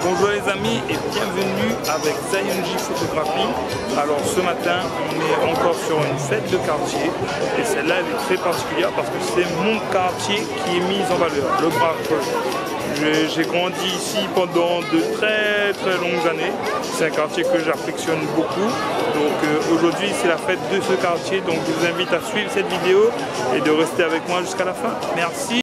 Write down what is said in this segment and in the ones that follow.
Bonjour les amis et bienvenue avec Zionji Photographie. Alors ce matin on est encore sur une fête de quartier et celle-là elle est très particulière parce que c'est mon quartier qui est mis en valeur, le Bras Creux. J'ai grandi ici pendant de très longues années. C'est un quartier que j'affectionne beaucoup. Donc aujourd'hui c'est la fête de ce quartier. Donc je vous invite à suivre cette vidéo et de rester avec moi jusqu'à la fin. Merci.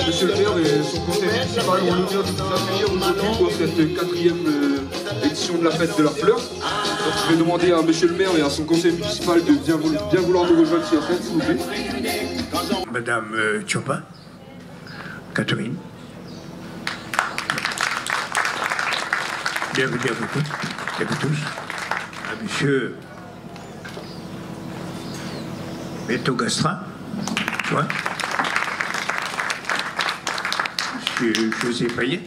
Monsieur le maire et son conseil municipal ont l'honneur de vous accueillir aujourd'hui pour cette quatrième édition de la fête de la fleur. Donc, je vais demander à monsieur le maire et à son conseil municipal de bien vouloir nous rejoindre sur la fête, s'il vous plaît. Madame Chopin, Catherine, bienvenue à vous toutes et à vous tous. À monsieur Beto Gastra, tu vois, monsieur José Payet,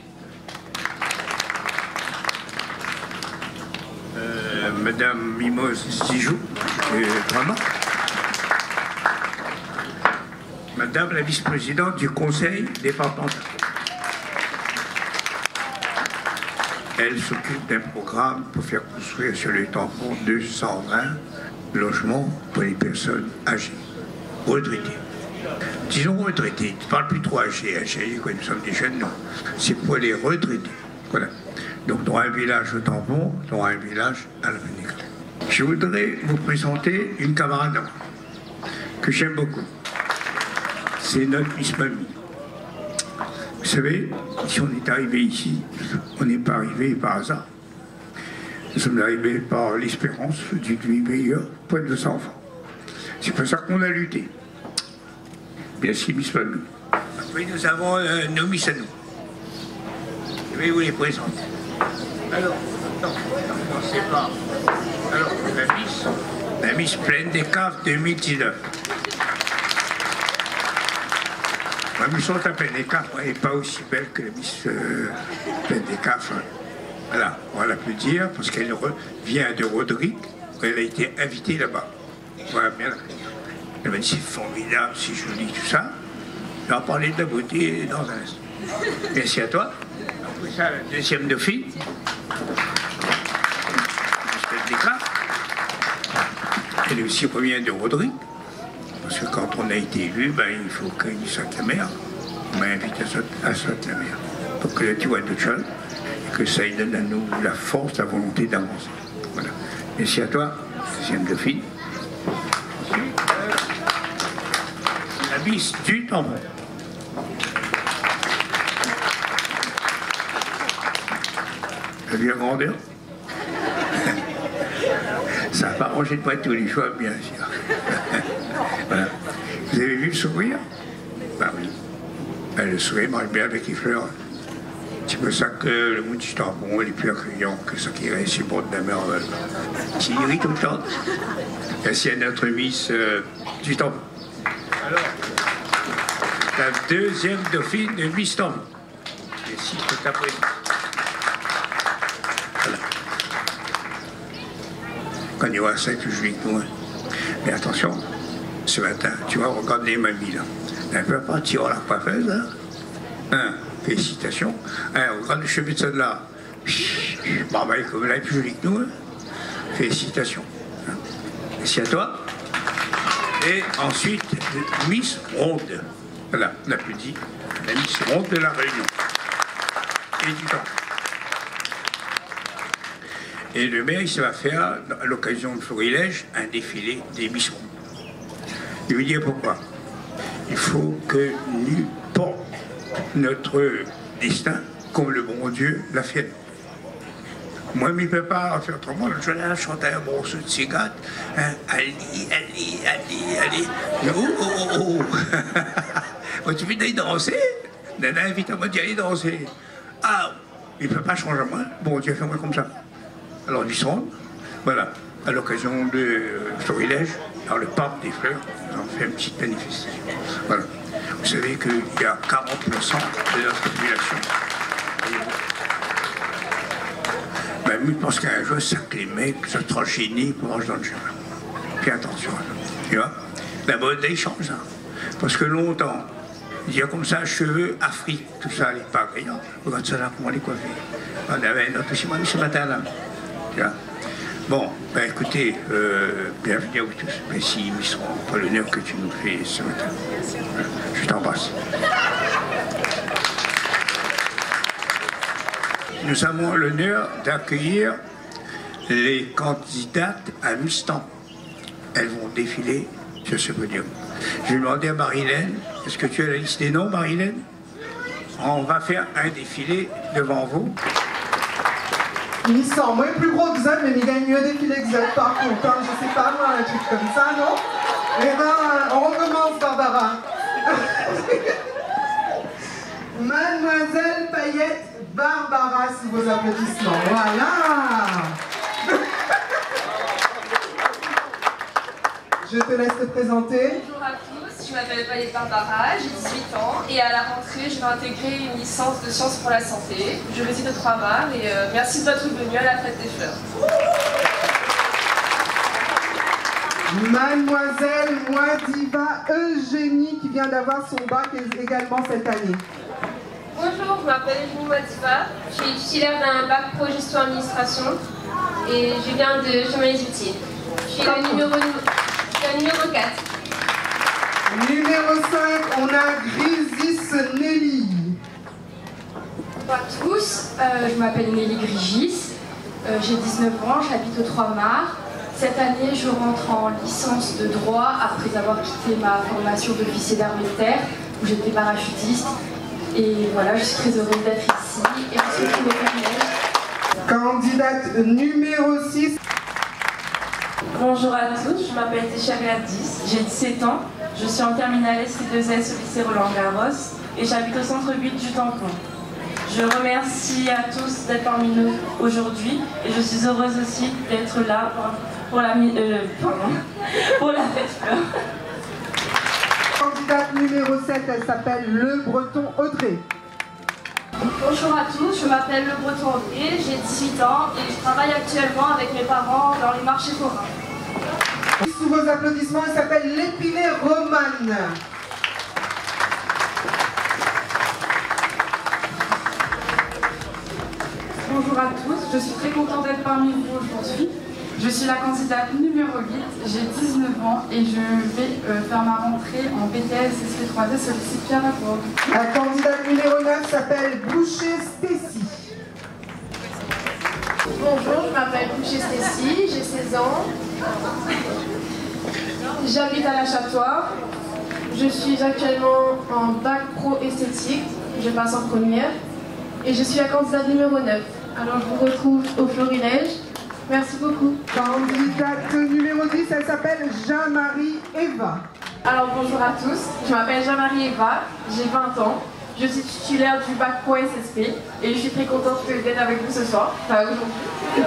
madame Mimose Sijou, vraiment, madame la vice-présidente du conseil départemental. Elle s'occupe d'un programme pour faire construire sur le tampon 220 logements pour les personnes âgées, retraitées. Disons retraités, tu ne parles plus trop âgés, quand nous sommes des jeunes, non. C'est pour les retraités. Voilà. Donc, dans un village au tampon, dans un village à la Pénicle. Je voudrais vous présenter une camarade à moi, que j'aime beaucoup. C'est notre Miss Mamie. Vous savez, si on est arrivé ici, on n'est pas arrivé par hasard. Nous sommes arrivés par l'espérance d'une vie meilleure pour nos enfants. C'est pour ça qu'on a lutté. Bien sûr, Miss Mamie. Après, nous avons nos Miss à nous. Je vais vous les présenter. Alors, non, c'est pas. Alors, la Miss Pleine des Caves 2019. La Miss sont à Pleine des Caves, elle n'est pas aussi belle que la Miss Pleine des Caves. Voilà, on va l'applaudir parce qu'elle vient de Rodrigue, elle a été invitée là-bas. Voilà, bien. Elle m'a dit c'est formidable, c'est joli, tout ça. On va parler de la beauté dans un instant. Merci à toi. Après ça, la deuxième dauphine. Elle aussi revient de Rodrigue. Parce que quand on a été élu, ben, il faut qu'il sorte la mer. On m'a invité à sortir la mer. Pour que tu vois d'autres choses. Et que ça donne à nous la force, la volonté d'avancer. Voilà. Merci à toi, deuxième dauphine. La Miss du tampon. Elle a bien grandeur. Ça n'a pas arrangé de pas tous les choix, bien sûr. Voilà. Vous avez vu le sourire? Ben oui. Ben, le sourire marche bien avec les fleurs. C'est pour ça que le monde du tampon est plus accueillant que ce qui reste sur le bord de la mer. Qui irrite autant. Merci à notre Miss du tampon. Alors, la deuxième dauphine de Miss Tampon. Merci pour ta présence. Voilà. Quand il y aura ça, que je vis avec nous. Mais attention, ce matin, tu vas regarder les mamies là. Elle peut partir à la coiffeuse, hein. Félicitations. Regarde le cheveu de celle-là. Bah, comme elle est plus jolie que nous. Hein. Félicitations. Hein. Merci à toi. Et ensuite, Miss Ronde. Voilà, on applaudit la Miss Ronde de la Réunion. Et du temps. Et le maire, il va faire, à l'occasion de Florilège, un défilé des bisserons. Je vais dire pourquoi. Il faut que nous portons notre destin comme le bon Dieu l'a fait. Moi, je ne peux pas faire autrement. Je vais chanter un morceau de cigare. Hein? Allez. Oh. Tu veux d'aller danser? Nana invite à moi d'y aller danser. Ah, il ne peut pas changer moi. Bon Dieu, fais-moi comme ça. Alors, ils sont, voilà, à l'occasion de Florilège, dans le parc des Fleurs, on fait une petite manifestation. Voilà. Vous savez qu'il y a 40% de notre population. Ben, je pense qu'un jour, ça que les mecs se transgénient pour manger dans le chemin. Puis attention, tu vois. La mode, elle change, hein. Parce que longtemps, il y a comme ça, cheveux, Afrique, tout ça, les pas agréables. Regarde ça là, comment les coiffer. On avait un autre aussi, moi, ce matin-là. Tu vois. Bon, ben écoutez, bienvenue à vous tous. Merci, Misson, pour l'honneur que tu nous fais ce matin. Je t'embrasse. Nous avons l'honneur d'accueillir les candidates à Miss Temps. Elles vont défiler sur ce podium. Je vais demander à Marilène, est-ce que tu as la liste des noms, Marilène? On va faire un défilé devant vous. Miss Temps, moi plus gros que ça, mais il gagne mieux défilé que ça, par contre, hein, je sais pas moi, un truc comme ça, non? Eh ben, on recommence, Barbara. Mademoiselle Payette Barbara, sous vos applaudissements. Voilà. Je te laisse te présenter. Bonjour à tous, je m'appelle Payette Barbara, j'ai 18 ans et à la rentrée, je vais intégrer une licence de sciences pour la santé. Je réside au Trois-Mars et merci de votre venue à la fête des fleurs. Mademoiselle Moadiva Eugénie qui vient d'avoir son bac également cette année. Bonjour, je m'appelle Eugénie Moadiva, je suis titulaire d'un bac pro gestion administration et je viens de chemin les outils. Je suis le numéro 4. Numéro 5, on a Grisis Nelly. Bonjour à tous, je m'appelle Nelly Grigis, j'ai 19 ans, j'habite au Trois-Mars. Cette année, je rentre en licence de droit après avoir quitté ma formation d'officier d'armée de terre où j'étais parachutiste. Et voilà, je suis très heureuse d'être ici et ensuite je vais Candidate numéro 6. Bonjour à tous, je m'appelle Téchéri Abdis, j'ai 17 ans, je suis en terminale SC2S au lycée Roland-Garros et j'habite au centre-ville du Tampon. Je remercie à tous d'être parmi nous aujourd'hui et je suis heureuse aussi d'être là pour la fête fleur. Candidate numéro 7, elle s'appelle Le Breton Audrey. Bonjour à tous, je m'appelle Le Breton Audrey, j'ai 18 ans et je travaille actuellement avec mes parents dans les marchés forains. Sous vos applaudissements, elle s'appelle L'Épinay Romane. Bonjour à tous, je suis très contente d'être parmi vous aujourd'hui. Je suis la candidate numéro 8, j'ai 19 ans et je vais faire ma rentrée en BTS SP3S au lycée Pierre Laporte. La candidate numéro 9 s'appelle Boucher Stécie. Bonjour, je m'appelle Boucher Stécie, j'ai 16 ans. J'habite à La Chatoire. Je suis actuellement en bac pro esthétique, je passe en première. Et je suis la candidate numéro 9. Alors je vous retrouve au Florilège. Merci beaucoup. Candidate numéro 10, elle s'appelle Jean-Marie Eva. Alors bonjour à tous, je m'appelle Jean-Marie Eva, j'ai 20 ans. Je suis titulaire du bac pro SSP et je suis très contente d'être avec vous ce soir, enfin aujourd'hui.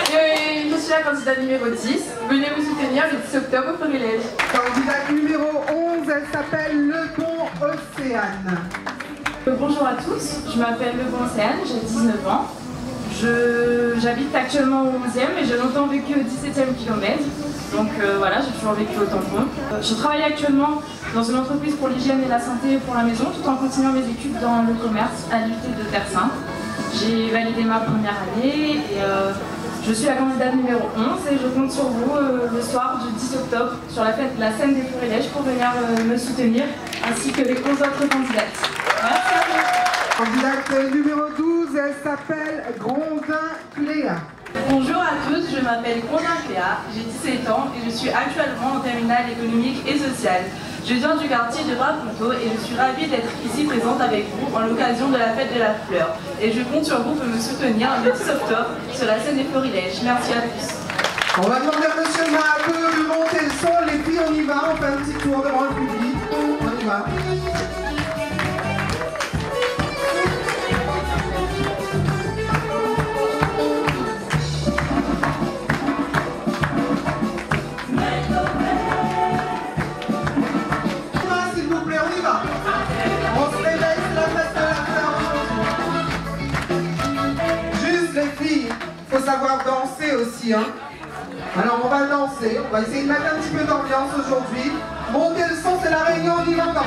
Je suis la candidate numéro 10. Venez me soutenir le 10 octobre au Florilège. Candidate numéro 11, elle s'appelle Le Bon Océane. Bonjour à tous, je m'appelle Le Bon Océane, j'ai 19 ans. J'habite actuellement au 11e et j'ai longtemps vécu au 17e kilomètre. Donc voilà, j'ai toujours vécu au Tampon. Je travaille actuellement dans une entreprise pour l'hygiène et la santé pour la maison tout en continuant mes études dans le commerce à l'UT de Terre-Sainte. J'ai validé ma première année et je suis la candidate numéro 11 et je compte sur vous le soir du 10 octobre sur la scène des Florilèges pour venir me soutenir ainsi que les 11 autres candidates. Merci à vous. Candidate numéro 12, elle s'appelle Grondin Cléa. Bonjour à tous, je m'appelle Condin Cléa, j'ai 17 ans et je suis actuellement en terminale économique et sociale. Je viens du quartier de Braconto et je suis ravie d'être ici présente avec vous en l'occasion de la fête de la fleur. Et je compte sur vous pour me soutenir le 10 octobre sur la scène des Florilèges. Merci à tous. On va demander à monsieur Mahato de monter le son. Les filles, on y va, on fait un petit tour devant le public. On y va. S'il vous plaît, on y va. On se réveille, c'est la fête de la fleur aujourd'hui. Juste les filles, il faut savoir danser aussi, hein. Alors on va danser, on va essayer de mettre un petit peu d'ambiance aujourd'hui. Montez le son, c'est la réunion, on y va, danse.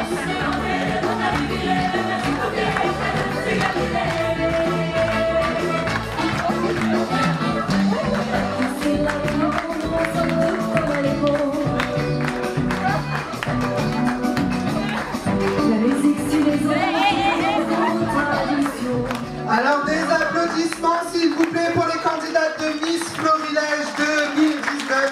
Alors des applaudissements s'il vous plaît pour les candidates de Miss Florilège 2019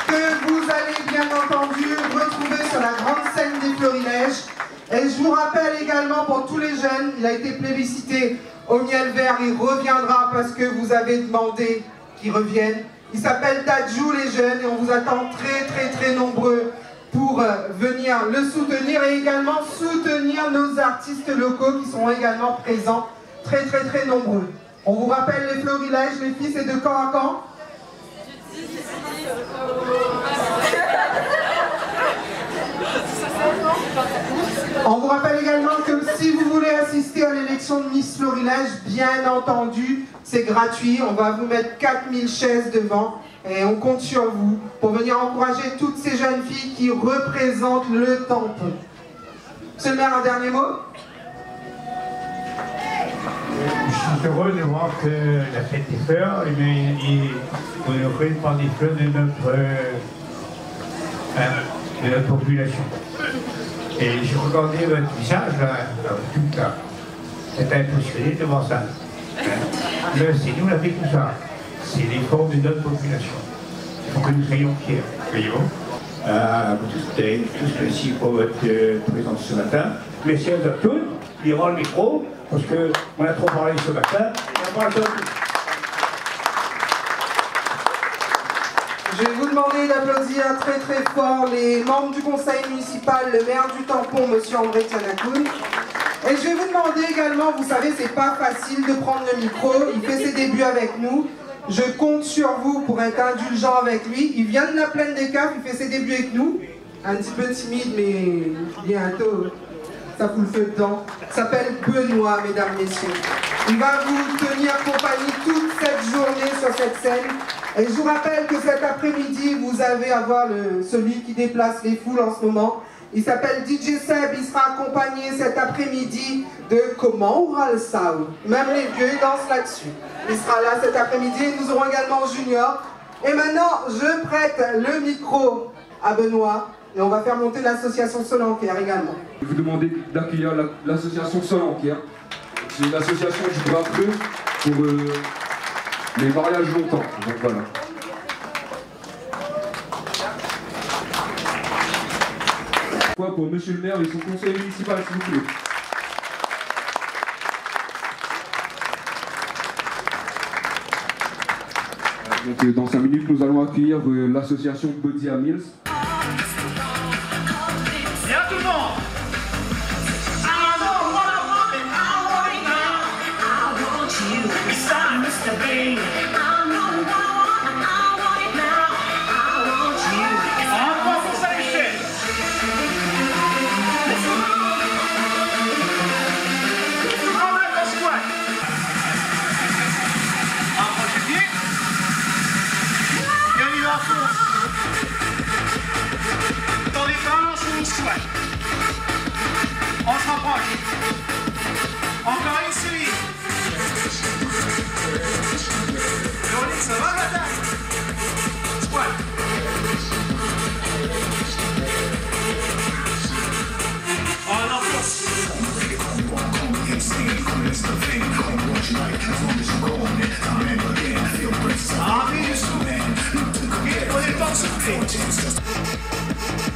que vous allez bien entendu retrouver sur la grande scène des Florilèges. Et je vous rappelle également pour tous les jeunes, il a été plébiscité au miel vert, il reviendra parce que vous avez demandé qu'il revienne. Il s'appelle Dadju les jeunes et on vous attend très nombreux pour venir le soutenir et également soutenir nos artistes locaux qui sont également présents très nombreux. On vous rappelle les Florilèges, les filles, c'est de quand à quand? On vous rappelle également que si vous voulez assister à l'élection de Miss Florilège, bien entendu, c'est gratuit. On va vous mettre 4000 chaises devant et on compte sur vous pour venir encourager toutes ces jeunes filles qui représentent le tampon. Monsieur le maire, un dernier mot? Je suis heureux de voir que la fête des fleurs est honorée par des fleurs de notre population. Et j'ai regardé votre visage, tout ça. J'étais impressionné de voir ça. Mais c'est nous qui avons fait tout ça. C'est l'effort de notre population. Il faut que nous soyons fiers. Voyez-vous. Tous merci pour votre présence ce matin. Merci à tous. Il rend le micro, parce qu'on a trop parlé ce matin. Je vais vous demander d'applaudir très fort les membres du conseil municipal, le maire du tampon, monsieur André Tianakoun. Et je vais vous demander également, vous savez, c'est pas facile de prendre le micro, il fait ses débuts avec nous. Je compte sur vous pour être indulgent avec lui. Il vient de la Plaine des Caves, il fait ses débuts avec nous. Un petit peu timide, mais bientôt, ça fout le feu dedans. Il s'appelle Benoît, mesdames, messieurs. Il va vous tenir compagnie toute cette journée sur cette scène. Et je vous rappelle que cet après-midi, vous allez avoir celui qui déplace les foules en ce moment. Il s'appelle DJ Seb, il sera accompagné cet après-midi de Comment on râle ça. Même les vieux dansent là-dessus. Il sera là cet après-midi. Nous aurons également Junior. Et maintenant, je prête le micro à Benoît. Et on va faire monter l'association Solancaire également. Je vais vous demander d'accueillir l'association Solancaire. C'est une association du bras creux pour les mariages longtemps. Donc voilà. Pour monsieur le maire et son conseil municipal, s'il vous plaît. Donc, dans 5 minutes, nous allons accueillir l'association Body à Mills. Et à tout le monde. On se rapproche. Encore une série. Véronique, ça va, madame? Squat. En enfonce. Parfait.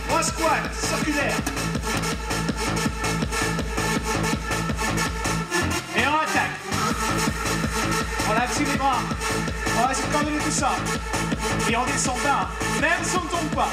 3 squats circulaires. Et on attaque. On lève sur les bras. On va essayer de coordonner tout ça. Et on descend bas. Même si on ne tombe pas.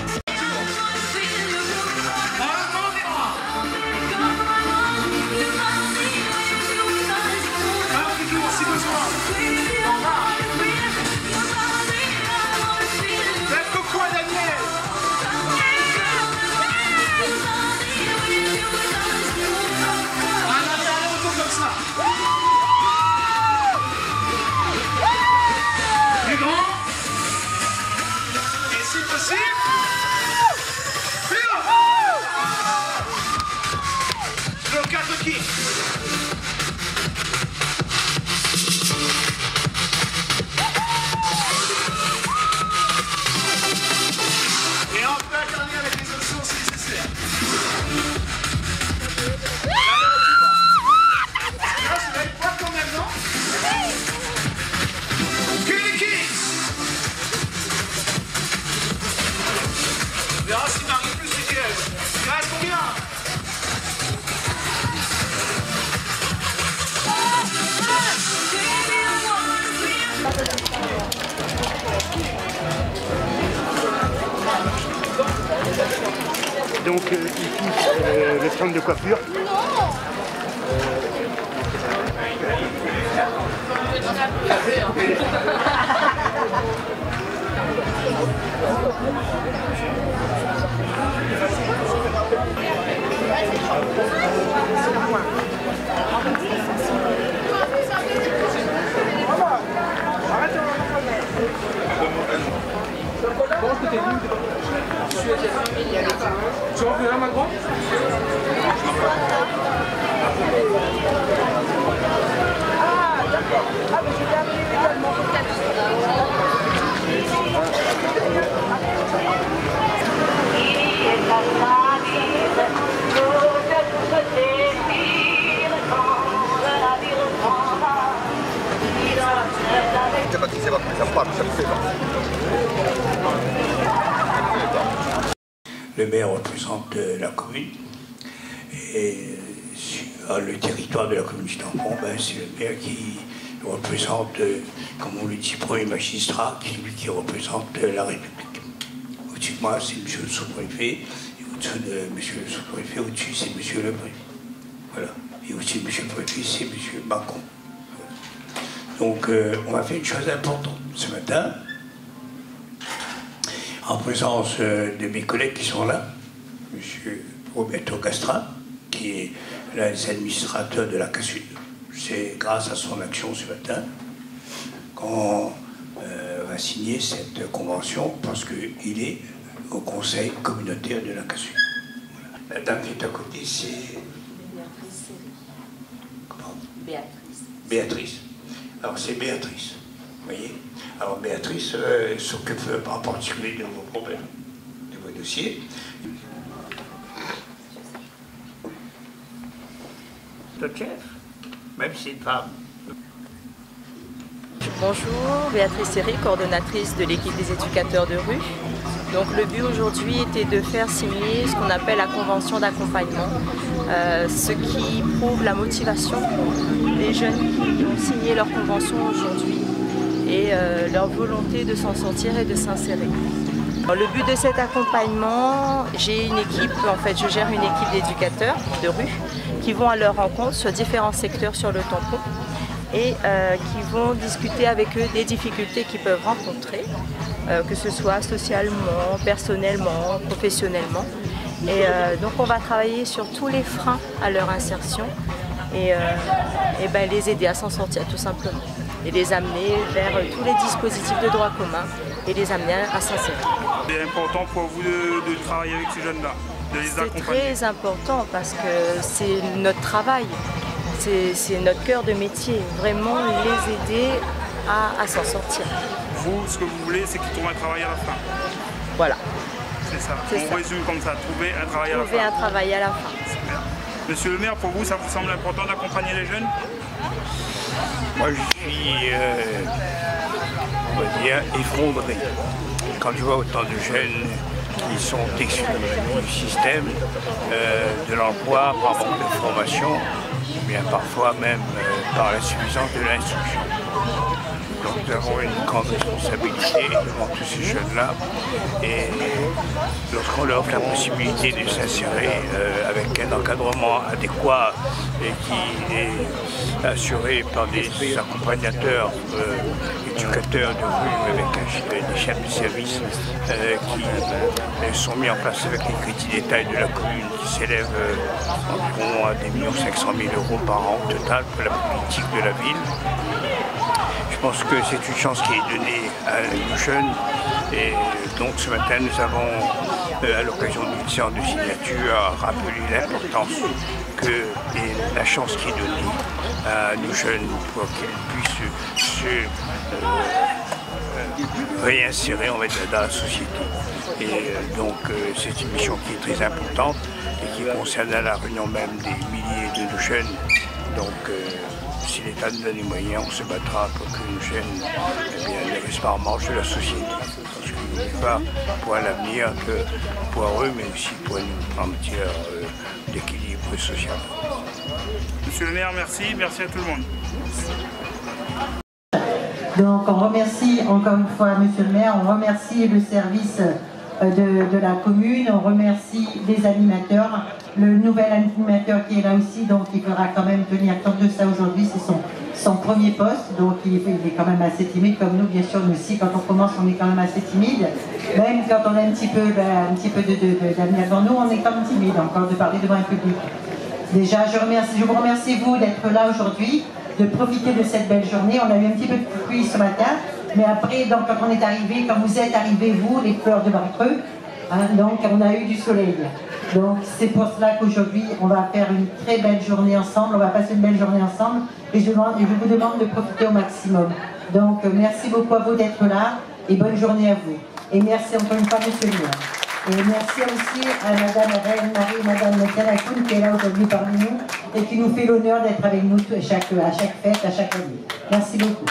Donc il pousse les crèmes de coiffure. Tu en veux un maintenant? Ah d'accord. Ah mais je vais amener également Le maire représente la commune et sur le territoire de la commune du Tampon, c'est le maire qui représente, comme on le dit, premier magistrat, qui est lui qui représente la République. Au-dessus de moi, c'est monsieur le sous-préfet, et au-dessus de monsieur le sous-préfet, au-dessus, c'est monsieur le préfet. Voilà. Et au-dessus de monsieur le préfet, c'est monsieur Macron. Voilà. Donc, on va faire une chose importante ce matin, en présence de mes collègues qui sont là, M. Roberto Gastra, qui est l'administrateur de la CASUD. C'est grâce à son action ce matin qu'on va signer cette convention, parce qu'il est au conseil communautaire de la CASUD. Voilà. La dame qui est à côté, c'est... Comment ? Béatrice. Béatrice. Alors c'est Béatrice. Vous voyez? Alors Béatrice s'occupe en particulier de vos problèmes, de vos dossiers. Le chef, même si c'est une femme. Bonjour, Béatrice Serré, coordonnatrice de l'équipe des éducateurs de rue. Donc le but aujourd'hui était de faire signer ce qu'on appelle la convention d'accompagnement, ce qui prouve la motivation des jeunes qui ont signé leur convention aujourd'hui et leur volonté de s'en sortir et de s'insérer. Le but de cet accompagnement, j'ai une équipe, en fait je gère une équipe d'éducateurs de rue qui vont à leur rencontre sur différents secteurs sur le tampon et qui vont discuter avec eux des difficultés qu'ils peuvent rencontrer, que ce soit socialement, personnellement, professionnellement. Et donc on va travailler sur tous les freins à leur insertion et les aider à s'en sortir tout simplement. Et les amener vers tous les dispositifs de droit commun et les amener à s'insérer. C'est important pour vous de travailler avec ces jeunes-là, de les accompagner. C'est très important parce que c'est notre travail, c'est notre cœur de métier, vraiment les aider à s'en sortir. Vous, ce que vous voulez, c'est qu'ils trouvent un travail à la fin. Voilà. C'est ça. On résume comme ça, trouver un travail à la fin. Trouver un travail à la fin. Super. Monsieur le maire, pour vous, ça vous semble important d'accompagner les jeunes? Moi, je suis, on va dire, effondré quand je vois autant de jeunes qui sont exclus du système de l'emploi par manque de formation, ou bien parfois même par l'insuffisance de l'instruction. Donc nous avons une grande responsabilité devant tous ces jeunes-là, et lorsqu'on leur offre la possibilité de s'insérer avec un encadrement adéquat et qui est assuré par des accompagnateurs, éducateurs de rue avec des chefs de service qui sont mis en place avec les crédits d'État et de la commune qui s'élèvent environ à 2 500 000 € par an au total pour la politique de la ville. Je pense que c'est une chance qui est donnée à nos jeunes, et donc ce matin nous avons, à l'occasion d'une séance de signature, rappelé l'importance et la chance qui est donnée à nos jeunes pour qu'ils puissent se réinsérer, on va dire, dans la société. Et donc c'est une mission qui est très importante et qui concerne à la réunion même des milliers de nos jeunes. Donc si l'État nous donne les moyens, on se battra pour que nos jeunes ne restent pas en marge de la société. Parce qu'il n'y a pas pour l'avenir que pour eux, mais aussi pour nous en matière d'équilibre social. Monsieur le maire, merci. Merci à tout le monde. Donc on remercie encore une fois Monsieur le maire, on remercie le service de la commune, on remercie les animateurs, le nouvel animateur qui est là aussi, donc il faudra quand même tenir compte de ça aujourd'hui, c'est son premier poste, donc il est quand même assez timide, comme nous bien sûr, nous aussi quand on commence on est quand même assez timide, même quand on a un petit peu d'avenir devant nous, on est quand même timide encore de parler devant un public. Déjà je vous remercie vous d'être là aujourd'hui, de profiter de cette belle journée. On a eu un petit peu de pluie ce matin, mais après, donc, quand on est arrivé, quand vous êtes arrivés, vous, les fleurs de Barcreux, hein, donc on a eu du soleil. Donc c'est pour cela qu'aujourd'hui, on va faire une très belle journée ensemble, on va passer une belle journée ensemble, et je vous demande de profiter au maximum. Donc merci beaucoup à vous d'être là, et bonne journée à vous. Et merci encore une fois, Monsieur le maire. Et merci aussi à Madame Reine-Marie et Madame Canacoun qui est là aujourd'hui parmi nous et qui nous fait l'honneur d'être avec nous à chaque fête, à chaque année. Merci beaucoup.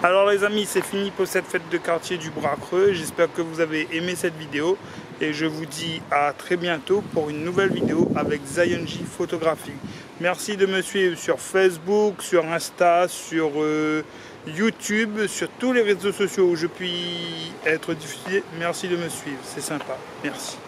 Alors les amis, c'est fini pour cette fête de quartier du Bras-Creux. J'espère que vous avez aimé cette vidéo et je vous dis à très bientôt pour une nouvelle vidéo avec Zionji Photographie. Merci de me suivre sur Facebook, sur Insta, sur YouTube, sur tous les réseaux sociaux où je puis être diffusé. Merci de me suivre, c'est sympa. Merci.